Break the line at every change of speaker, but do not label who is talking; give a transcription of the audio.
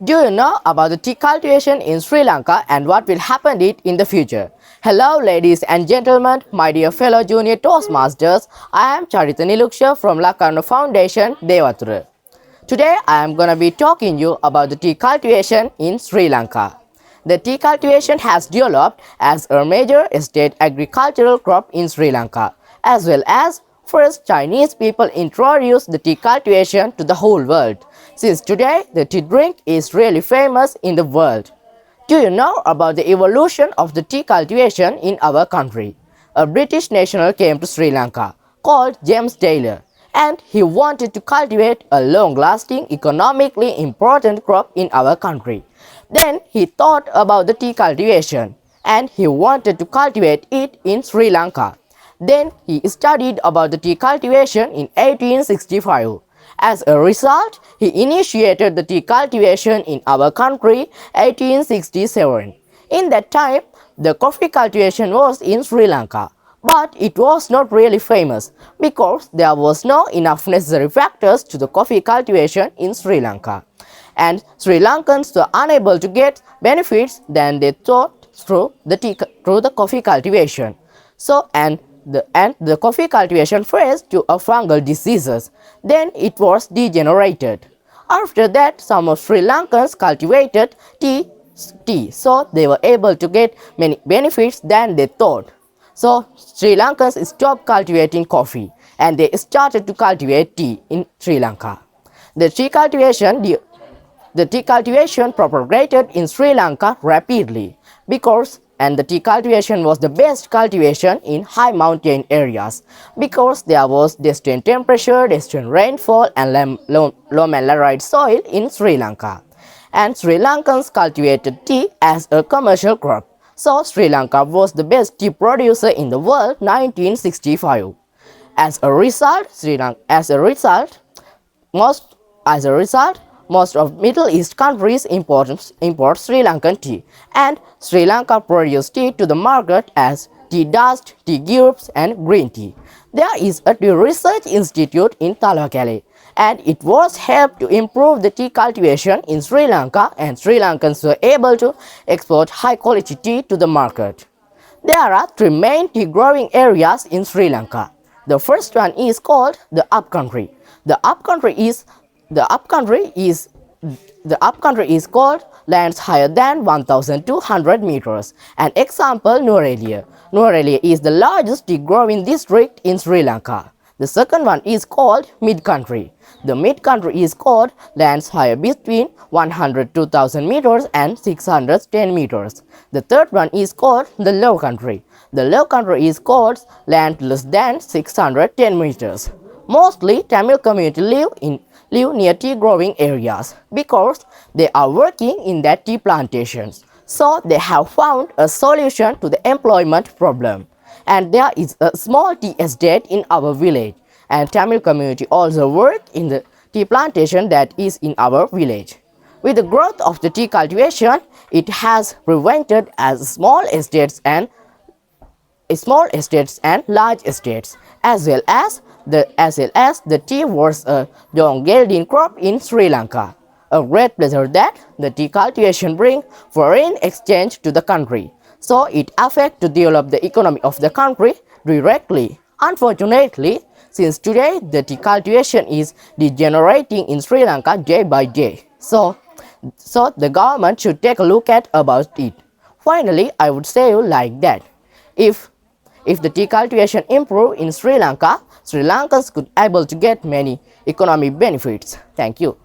Do you know about the tea cultivation in Sri Lanka and what will happen it in the future? Hello ladies and gentlemen, my dear fellow junior Toastmasters. I am Charitha from Lak Aruna Foundation, Dewathura. Today I am gonna be talking you about the tea cultivation in Sri Lanka. The tea cultivation has developed as a major state agricultural crop in Sri Lanka, as well as first Chinese people introduced the tea cultivation to the whole world. Since today the tea drink is really famous in the world. Do you know about the evolution of the tea cultivation in our country? A British national came to Sri Lanka called James Taylor, and he wanted to cultivate a long-lasting, economically important crop in our country. Then he thought about the tea cultivation and he wanted to cultivate it in Sri Lanka. Then he studied about the tea cultivation in 1865. As a result, he initiated the tea cultivation in our country 1867. In that time, the coffee cultivation was in Sri Lanka, but it was not really famous because there was no enough necessary factors to the coffee cultivation in Sri Lanka. And Sri Lankans were unable to get benefits than they thought through the coffee cultivation. The coffee cultivation faced to a fungal diseases. Then it was degenerated. After that, some of Sri Lankans cultivated tea, so they were able to get many benefits than they thought. So Sri Lankans stopped cultivating coffee and they started to cultivate tea in Sri Lanka. The tea cultivation propagated in Sri Lanka rapidly because the tea cultivation was the best cultivation in high mountain areas because there was distant temperature, distant rainfall and low laterite soil in Sri Lanka. And Sri Lankans cultivated tea as a commercial crop. So Sri Lanka was the best tea producer in the world 1965. As a result, most of Middle East countries import Sri Lankan tea, and Sri Lanka produces tea to the market as tea dust, tea cubes and green tea. There is a tea research institute in Talakale, and it was helped to improve the tea cultivation in Sri Lanka, and Sri Lankans were able to export high quality tea to the market. There are three main tea growing areas in Sri Lanka. The first one is called the upcountry. The upcountry is called lands higher than 1,200 meters. An example, Nuwara. Nuwara is the largest tea growing district in Sri Lanka. The second one is called mid-country. The mid-country is called lands higher between 102,000 meters and 610 meters. The third one is called the low country. The low country is called land less than 610 meters. Mostly Tamil community live near tea growing areas because they are working in their tea plantations. So they have found a solution to the employment problem. And there is a small tea estate in our village, and Tamil community also work in the tea plantation that is in our village. With the growth of the tea cultivation, it has prevented as small estates and large estates, as well as the tea was a long yielding crop in Sri Lanka. A great pleasure that the tea cultivation bring foreign exchange to the country, so it affects to develop the economy of the country directly. Unfortunately, since today the tea cultivation is degenerating in Sri Lanka day by day, so the government should take a look at about it. Finally, I would say like that if the tea cultivation improve in Sri Lanka, Sri Lankans could able to get many economic benefits. Thank you.